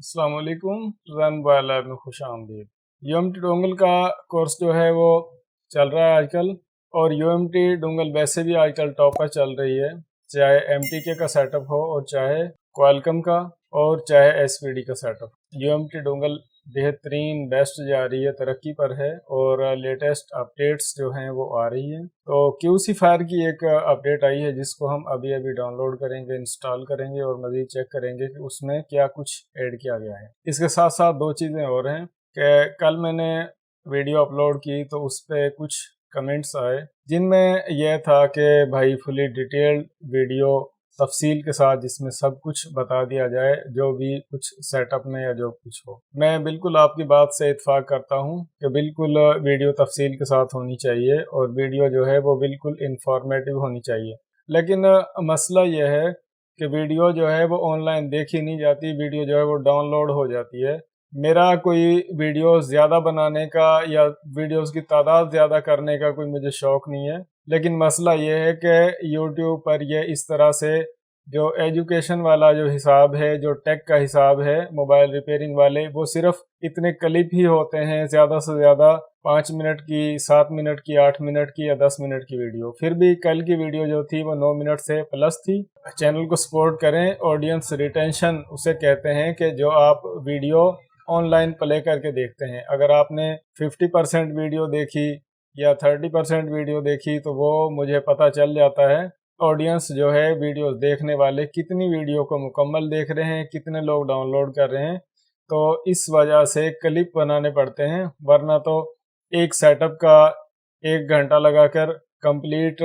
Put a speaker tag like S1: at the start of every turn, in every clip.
S1: अस्सलाम वालेकुम। Run by lab में खुश आमदीद। यूएमटी डोंगल का कोर्स जो है वो चल रहा है आजकल, और यूएमटी डोंगल वैसे भी आजकल टॉप पर चल रही है, चाहे एमटीके का सेटअप हो और चाहे क्वालकॉम का और चाहे एसवीडी का सेटअप। यूएमटी डोंगल बेहतरीन बेस्ट जा रही है, तरक्की पर है और लेटेस्ट अपडेट्स जो हैं वो आ रही हैं। तो क्यूसी फायर की एक अपडेट आई है जिसको हम अभी अभी डाउनलोड करेंगे, इंस्टॉल करेंगे और मज़ीद चेक करेंगे कि उसमें क्या कुछ ऐड किया गया है। इसके साथ साथ दो चीज़ें और हैं कि कल मैंने वीडियो अपलोड की तो उस पर कुछ कमेंट्स आए जिनमें यह था कि भाई फुली डिटेल्ड वीडियो तफसील के साथ जिसमें सब कुछ बता दिया जाए, जो भी कुछ सेटअप में या जो कुछ हो। मैं बिल्कुल आपकी बात से इत्फाक करता हूं कि बिल्कुल वीडियो तफसील के साथ होनी चाहिए और वीडियो जो है वो बिल्कुल इंफॉर्मेटिव होनी चाहिए। लेकिन मसला यह है कि वीडियो जो है वो ऑनलाइन देखी नहीं जाती, वीडियो जो है वो डाउनलोड हो जाती है। मेरा कोई वीडियो ज़्यादा बनाने का या वीडियोस की तादाद ज़्यादा करने का कोई मुझे शौक़ नहीं है, लेकिन मसला ये है कि यूट्यूब पर ये इस तरह से जो एजुकेशन वाला जो हिसाब है, जो टेक का हिसाब है, मोबाइल रिपेयरिंग वाले, वो सिर्फ इतने क्लिप ही होते हैं, ज़्यादा से ज़्यादा 5 मिनट की, 7 मिनट की, 8 मिनट की या 10 मिनट की वीडियो। फिर भी कल की वीडियो जो थी वो 9 मिनट से प्लस थी। चैनल को सपोर्ट करें। ऑडियंस रिटेंशन उसे कहते हैं कि जो आप वीडियो ऑनलाइन प्ले करके देखते हैं। अगर आपने 50% वीडियो देखी या 30% वीडियो देखी तो वो मुझे पता चल जाता है ऑडियंस जो है, वीडियो देखने वाले कितनी वीडियो को मुकम्मल देख रहे हैं, कितने लोग डाउनलोड कर रहे हैं। तो इस वजह से क्लिप बनाने पड़ते हैं, वरना तो एक सेटअप का 1 घंटा लगाकर कंप्लीट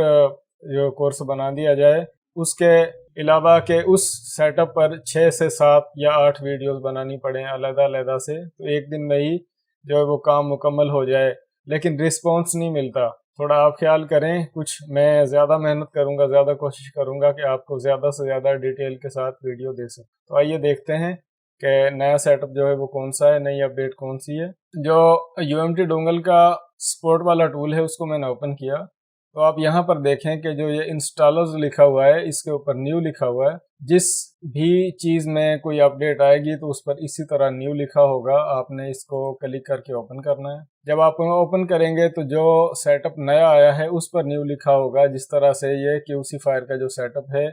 S1: जो कोर्स बना दिया जाए, उसके अलावा के उस सेटअप पर 6 से 7 या 8 वीडियोस बनानी पड़े अलग-अलग से, तो एक दिन में ही जो है वो काम मुकम्मल हो जाए, लेकिन रिस्पॉन्स नहीं मिलता। थोड़ा आप ख्याल करें। कुछ मैं ज़्यादा मेहनत करूँगा, ज़्यादा कोशिश करूँगा कि आपको ज़्यादा से ज़्यादा डिटेल के साथ वीडियो दे सकूँ। तो आइए देखते हैं कि नया सेटअप जो है वो कौन सा है, नई अपडेट कौन सी है। जो यूएमटी डोंगल का सपोर्ट वाला टूल है उसको मैंने ओपन किया, तो आप यहाँ पर देखें कि जो ये इंस्टॉलर्स लिखा हुआ है, इसके ऊपर न्यू लिखा हुआ है। जिस भी चीज़ में कोई अपडेट आएगी तो उस पर इसी तरह न्यू लिखा होगा। आपने इसको क्लिक करके ओपन करना है। जब आप ओपन करेंगे तो जो सेटअप नया आया है उस पर न्यू लिखा होगा। जिस तरह से ये क्यूसी फायर का जो सेटअप है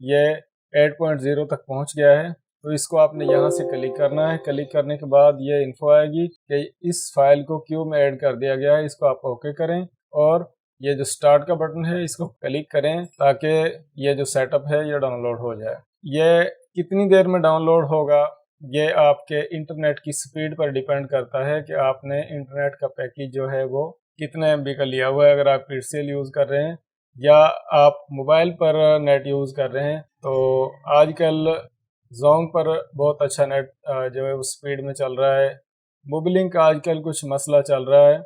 S1: ये 8.0 तक पहुँच गया है, तो इसको आपने यहाँ से क्लिक करना है। क्लिक करने के बाद ये इन्फो आएगी कि इस फाइल को क्यू में ऐड कर दिया गया है। इसको आप ओके करें और ये जो स्टार्ट का बटन है इसको क्लिक करें ताकि ये जो सेटअप है ये डाउनलोड हो जाए। ये कितनी देर में डाउनलोड होगा ये आपके इंटरनेट की स्पीड पर डिपेंड करता है कि आपने इंटरनेट का पैकेज जो है वो कितने एमबी का लिया हुआ है। अगर आप पीसीएल यूज़ कर रहे हैं या आप मोबाइल पर नेट यूज़ कर रहे हैं, तो आजकल जोंग पर बहुत अच्छा नेट जो है वो स्पीड में चल रहा है। मोबिलिंक का आजकल कुछ मसला चल रहा है,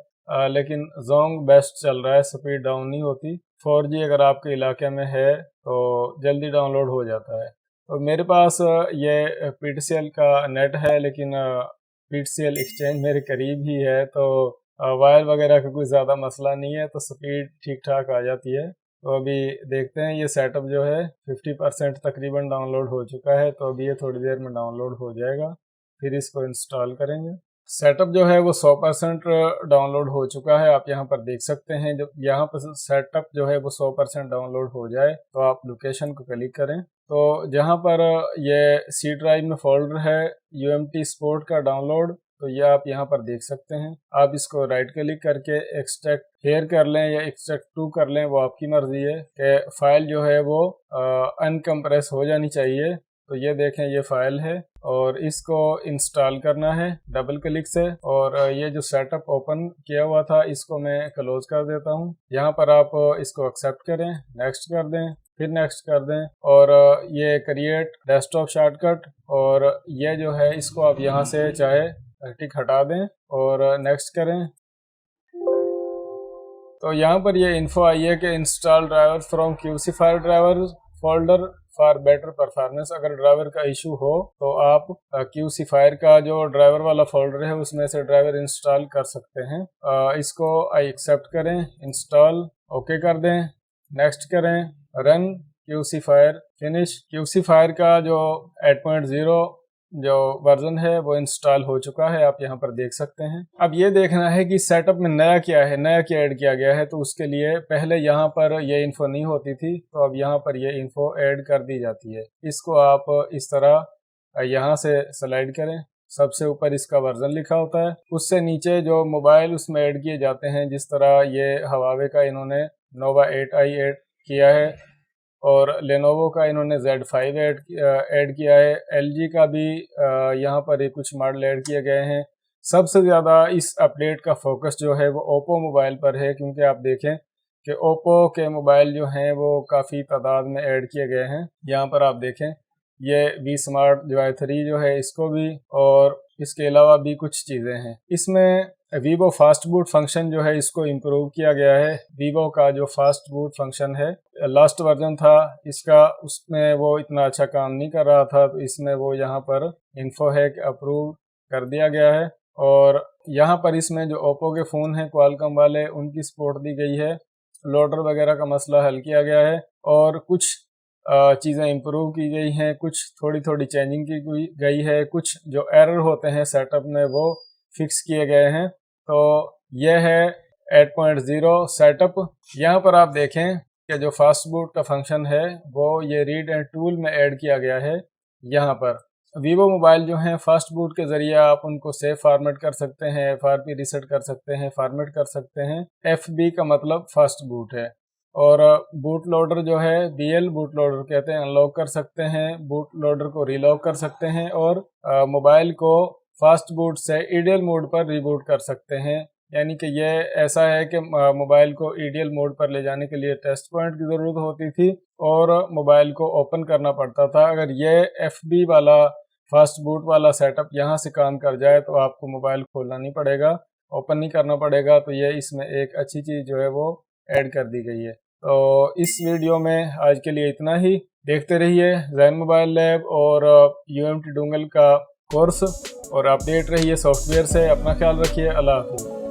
S1: लेकिन जोंग बेस्ट चल रहा है, स्पीड डाउन नहीं होती। 4G अगर आपके इलाके में है तो जल्दी डाउनलोड हो जाता है। तो मेरे पास ये पीटीसीएल का नेट है, लेकिन पीटीसीएल एक्सचेंज मेरे करीब ही है, तो वायर वगैरह का कोई ज़्यादा मसला नहीं है, तो स्पीड ठीक ठाक आ जाती है। तो अभी देखते हैं। ये सेटअप जो है 50% तकरीबन डाउनलोड हो चुका है, तो अभी ये थोड़ी देर में डाउनलोड हो जाएगा। फिर इसको इंस्टॉल करेंगे। सेटअप जो है वो 100% डाउनलोड हो चुका है। आप यहाँ पर देख सकते हैं। जब यहाँ पर सेटअप जो है वो 100% डाउनलोड हो जाए तो आप लोकेशन को क्लिक करें, तो जहाँ पर ये सी ड्राइव में फोल्डर है यूएमटी सपोर्ट का डाउनलोड, तो ये आप यहाँ पर देख सकते हैं। आप इसको राइट क्लिक करके एक्सट्रैक्ट हेयर कर लें या एक्सट्रैक्ट टू कर लें, वो आपकी मर्जी है कि फाइल जो है वो अनकम्प्रेस हो जानी चाहिए। तो ये देखें, ये फाइल है और इसको इंस्टॉल करना है डबल क्लिक से। और ये जो सेटअप ओपन किया हुआ था इसको मैं क्लोज कर देता हूँ। यहाँ पर आप इसको एक्सेप्ट करें, नेक्स्ट कर दें, फिर नेक्स्ट कर दें और ये क्रिएट डेस्कटॉप शॉर्टकट, और ये जो है इसको आप यहाँ से चाहे टिक हटा दें और नेक्स्ट करें। तो यहाँ पर ये इन्फो आई है कि install driver from QC fire driver folder for better performance. अगर ड्राइवर का इशू हो तो आप क्यूसी फायर का जो ड्राइवर वाला फोल्डर है उसमें से ड्राइवर इंस्टॉल कर सकते हैं। इसको आई एक्सेप्ट करें, इंस्टॉल ओके कर दें, नेक्स्ट करें, run QC fire, finish. QC fire का जो 8.0 जो वर्जन है वो इंस्टॉल हो चुका है, आप यहाँ पर देख सकते हैं। अब ये देखना है कि सेटअप में नया क्या है, नया क्या ऐड किया गया है। तो उसके लिए पहले यहाँ पर ये इन्फो नहीं होती थी, तो अब यहाँ पर ये इन्फो ऐड कर दी जाती है। इसको आप इस तरह यहाँ से स्लाइड करें, सबसे ऊपर इसका वर्जन लिखा होता है, उससे नीचे जो मोबाइल उसमें ऐड किए जाते हैं, जिस तरह ये हवावे का इन्होंने नोवा 8i ऐड किया है और लेनोवो का इन्होंने Z5 ऐड किया है, LG का भी यहाँ पर ये कुछ मॉडल ऐड किए गए हैं। सबसे ज़्यादा इस अपडेट का फोकस जो है वो ओप्पो मोबाइल पर है, क्योंकि आप देखें कि ओप्पो के मोबाइल जो हैं वो काफ़ी तादाद में ऐड किए गए हैं। यहाँ पर आप देखें ये वी स्मार्ट जो i3 जो है इसको भी, और इसके अलावा भी कुछ चीज़ें हैं। इसमें वीवो फास्ट बूट फंक्शन जो है इसको इम्प्रूव किया गया है। वीवो का जो फास्ट बूट फंक्शन है, लास्ट वर्जन था इसका, उसमें वो इतना अच्छा काम नहीं कर रहा था, तो इसमें वो यहाँ पर इन्फो है कि अप्रूव कर दिया गया है। और यहाँ पर इसमें जो ओप्पो के फ़ोन हैं क्वालकॉम वाले, उनकी सपोर्ट दी गई है। लोडर वगैरह का मसला हल किया गया है और कुछ चीज़ें इम्प्रूव की गई हैं, कुछ थोड़ी थोड़ी चेंजिंग की गई है, कुछ जो एरर होते हैं सेटअप में वो फिक्स किए गए हैं। तो यह है 8.0 सेटअप। यहाँ पर आप देखें कि जो फास्ट बूट का फंक्शन है वो ये रीड एंड टूल में ऐड किया गया है। यहाँ पर वीवो मोबाइल जो हैं फास्ट बूट के ज़रिए आप उनको सेव फॉर्मेट कर सकते हैं, FRP रीसेट कर सकते हैं, फॉर्मेट कर सकते हैं। FB का मतलब फास्ट बूट है। और बूट लोडर जो है BL बूट लोडर कहते हैं, अनलॉक कर सकते हैं, बूट लोडर को रीलॉक कर सकते हैं और मोबाइल को फास्ट बूट से ईडीएल मोड पर रीबूट कर सकते हैं। यानी कि ये ऐसा है कि मोबाइल को ईडीएल मोड पर ले जाने के लिए टेस्ट पॉइंट की ज़रूरत होती थी और मोबाइल को ओपन करना पड़ता था। अगर ये FB वाला फास्ट बूट वाला सेटअप यहाँ से काम कर जाए तो आपको मोबाइल खोलना नहीं पड़ेगा, ओपन नहीं करना पड़ेगा। तो ये इसमें एक अच्छी चीज़ जो है वो ऐड कर दी गई है। तो इस वीडियो में आज के लिए इतना ही। देखते रहिए ज़ैन मोबाइल लैब और UMT डोंगल का कोर्स और अपडेट रहिए सॉफ्टवेयर से। अपना ख्याल रखिए। अल्लाह हाफ़िज़।